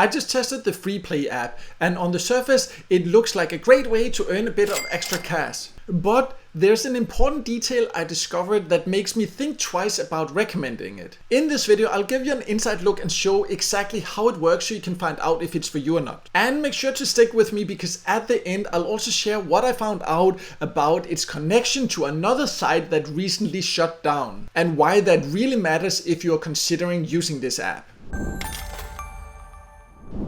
I just tested the Freeplay app, and on the surface it looks like a great way to earn a bit of extra cash. But there's an important detail I discovered that makes me think twice about recommending it. In this video I'll give you an inside look and show exactly how it works so you can find out if it's for you or not. And make sure to stick with me because at the end I'll also share what I found out about its connection to another site that recently shut down and why that really matters if you're considering using this app.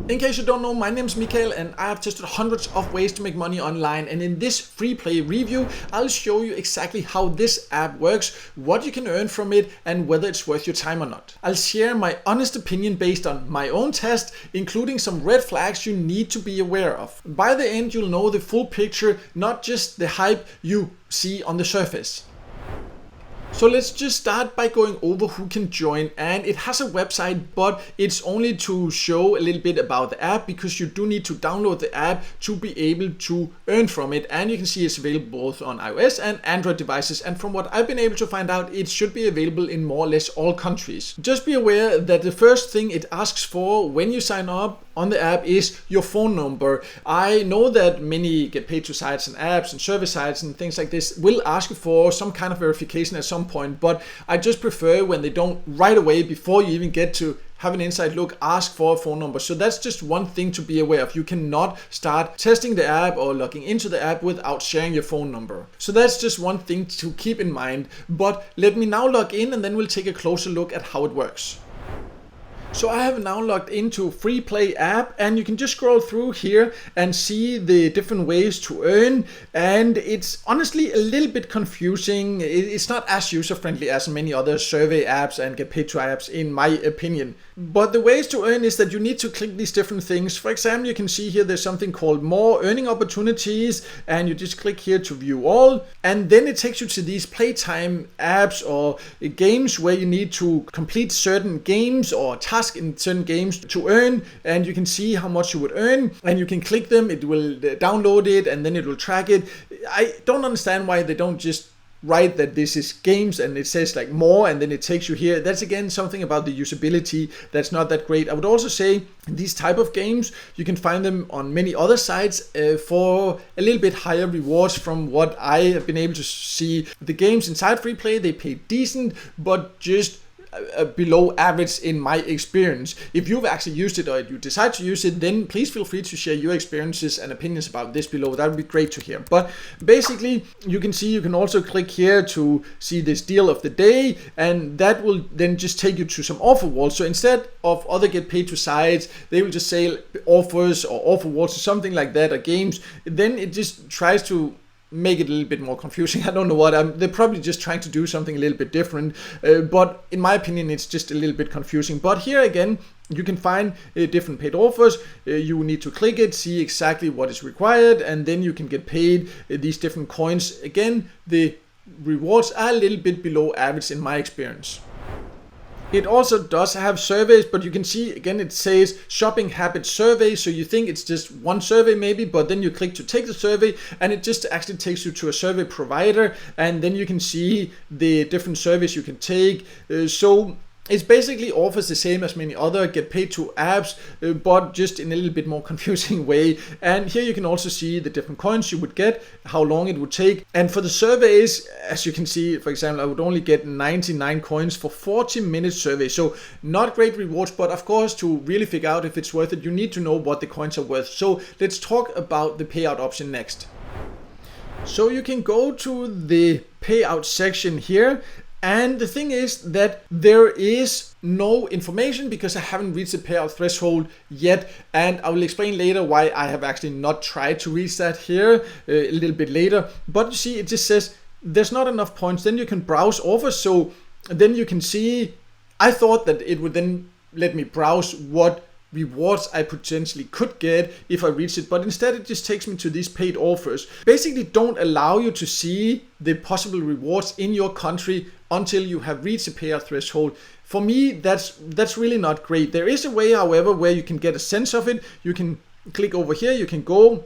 In case you don't know, my name is Mikael and I have tested hundreds of ways to make money online, and in this Freeplay review I'll show you exactly how this app works, what you can earn from it and whether it's worth your time or not. I'll share my honest opinion based on my own test, including some red flags you need to be aware of. By the end you'll know the full picture, not just the hype you see on the surface. So let's just start by going over who can join, and it has a website but it's only to show a little bit about the app because you do need to download the app to be able to earn from it, and you can see it's available both on iOS and Android devices, and from what I've been able to find out it should be available in more or less all countries. Just be aware that the first thing it asks for when you sign up on the app is your phone number. I know that many get paid to sites and apps and service sites and things like this will ask you for some kind of verification at some point, but I just prefer when they don't right away before you even get to have an inside look ask for a phone number. So that's just one thing to be aware of. You cannot start testing the app or logging into the app without sharing your phone number. So that's just one thing to keep in mind. But let me now log in and then we'll take a closer look at how it works. So I have now logged into Freeplay app, and you can just scroll through here and see the different ways to earn, and it's honestly a little bit confusing. It's not as user friendly as many other survey apps and get paid to apps in my opinion. But the ways to earn is that you need to click these different things. For example, you can see here there's something called more earning opportunities, and you just click here to view all, and then it takes you to these playtime apps or games where you need to complete certain games or tasks in certain games to earn, and you can see how much you would earn, and you can click them, it will download it and then it will track it. I don't understand why they don't just write that this is games and it says like more and then it takes you here. That's again something about the usability that's not that great. I would also say these type of games you can find them on many other sites for a little bit higher rewards. From what I have been able to see, the games inside Freeplay, they pay decent but just below average in my experience. If you've actually used it or you decide to use it, then please feel free to share your experiences and opinions about this below. That would be great to hear. But basically you can see, you can also click here to see this deal of the day, and that will then just take you to some offer walls. So instead of other get paid to sites, they will just say offers or offer walls or something like that, or games. Then it just tries to make it a little bit more confusing. I don't know what, they're probably just trying to do something a little bit different, but in my opinion it's just a little bit confusing. But here again you can find different paid offers. You need to click it, see exactly what is required, and then you can get paid these different coins. Again, the rewards are a little bit below average in my experience. It also does have surveys, but you can see again it says shopping habit survey, so you think it's just one survey maybe, but then you click to take the survey and it just actually takes you to a survey provider, and then you can see the different surveys you can take. So it's basically offers the same as many other get paid to apps, but just in a little bit more confusing way. And here you can also see the different coins you would get, how long it would take. And for the surveys, as you can see, for example, I would only get 99 coins for 40-minute survey. So not great rewards, but of course to really figure out if it's worth it, you need to know what the coins are worth. So let's talk about the payout option next. So you can go to the payout section here. And the thing is that there is no information because I haven't reached the payout threshold yet, and I will explain later why I have actually not tried to reach that here a little bit later. But you see, it just says there's not enough points. Then you can browse offers, so then you can see, I thought that it would then let me browse what rewards I potentially could get if I reach it, but instead it just takes me to these paid offers. Basically don't allow you to see the possible rewards in your country until you have reached the payout threshold. For me, that's really not great. There is a way, however, where you can get a sense of it. You can click over here, you can go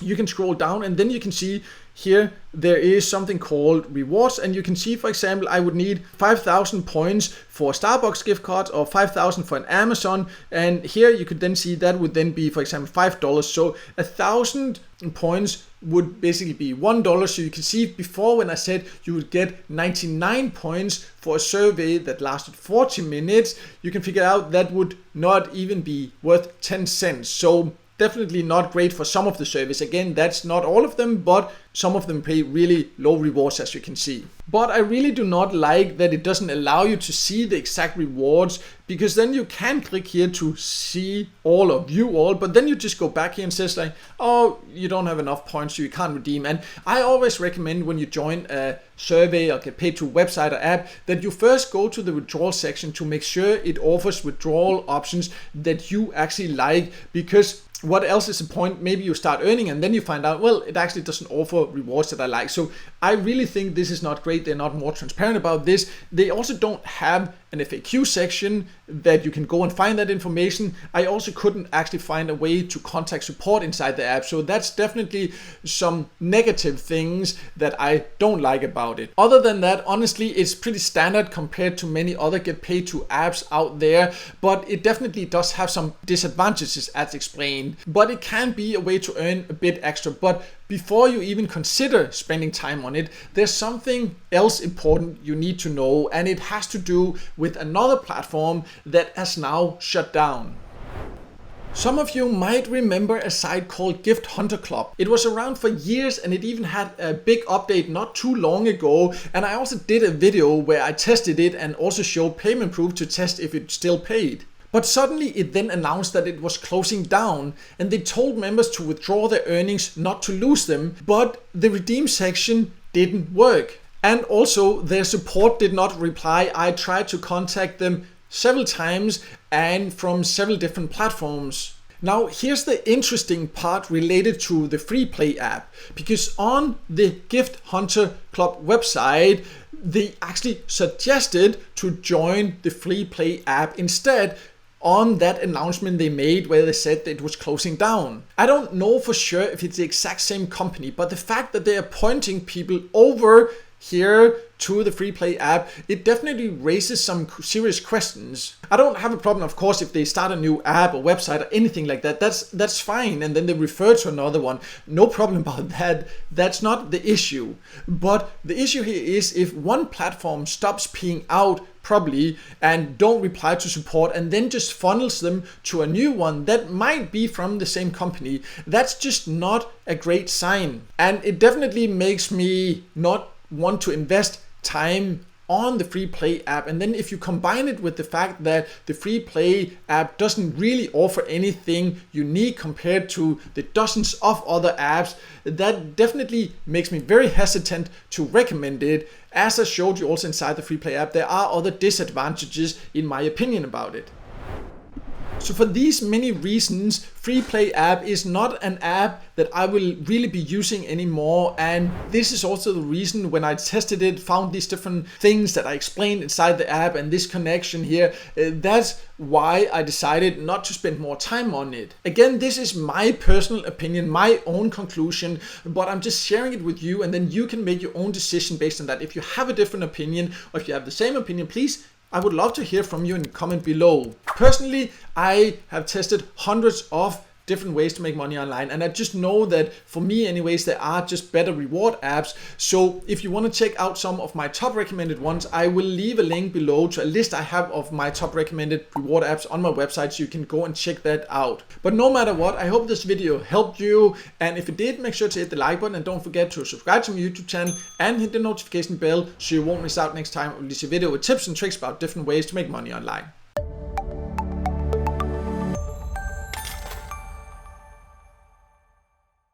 you can scroll down and then you can see here there is something called rewards, and you can see, for example, I would need 5,000 points for Starbucks gift cards or 5,000 for an Amazon, and here you could then see that would then be, for example, $5. So 1,000 points would basically be $1. So you can see before when I said you would get 99 points for a survey that lasted 40 minutes, you can figure out that would not even be worth 10 cents. So definitely not great for some of the surveys. Again, that's not all of them, but some of them pay really low rewards, as you can see. But I really do not like that it doesn't allow you to see the exact rewards, because then you can click here to see all or view all, but then you just go back here and says like, oh, you don't have enough points, so you can't redeem. And I always recommend when you join a survey or get paid to a website or app that you first go to the withdrawal section to make sure it offers withdrawal options that you actually like, because what else is the point? Maybe you start earning and then you find out, well, it actually doesn't offer rewards that I like. So I really think this is not great. They're not more transparent about this. They also don't have an FAQ section that you can go and find that information. I also couldn't actually find a way to contact support inside the app. So that's definitely some negative things that I don't like about it. Other than that, honestly, it's pretty standard compared to many other get paid to apps out there, but it definitely does have some disadvantages as explained, but it can be a way to earn a bit extra. But before you even consider spending time on it, there's something else important you need to know, and it has to do with another platform that has now shut down. Some of you might remember a site called Gift Hunter Club. It was around for years and it even had a big update not too long ago, and I also did a video where I tested it and also showed payment proof to test if it still paid. But suddenly it then announced that it was closing down, and they told members to withdraw their earnings, not to lose them, but the redeem section didn't work. And also their support did not reply. I tried to contact them several times and from several different platforms. Now here's the interesting part related to the Freeplay app, because on the Gift Hunter Club website, they actually suggested to join the Freeplay app instead, on that announcement they made where they said that it was closing down. I don't know for sure if it's the exact same company, but the fact that they are pointing people over here to the Freeplay app, it definitely raises some serious questions. I don't have a problem, of course, if they start a new app or website or anything like that. That's fine, and then they refer to another one. No problem about that. That's not the issue. But the issue here is if one platform stops paying out properly and don't reply to support and then just funnels them to a new one that might be from the same company, that's just not a great sign. And it definitely makes me not want to invest time on the Freeplay app. And then if you combine it with the fact that the Freeplay app doesn't really offer anything unique compared to the dozens of other apps, that definitely makes me very hesitant to recommend it. As I showed you also inside the Freeplay app, there are other disadvantages in my opinion about it. So for these many reasons, Freeplay app is not an app that I will really be using anymore. And this is also the reason when I tested it, found these different things that I explained inside the app and this connection here, that's why I decided not to spend more time on it. Again, this is my personal opinion, my own conclusion, but I'm just sharing it with you, and then you can make your own decision based on that. If you have a different opinion or if you have the same opinion, please, I would love to hear from you in the comment below. Personally, I have tested hundreds of different ways to make money online, and I just know that for me anyways, there are just better reward apps. So if you want to check out some of my top recommended ones, I will leave a link below to a list I have of my top recommended reward apps on my website, so you can go and check that out. But no matter what, I hope this video helped you, and if it did, make sure to hit the like button and don't forget to subscribe to my YouTube channel and hit the notification bell so you won't miss out next time I release a video with tips and tricks about different ways to make money online.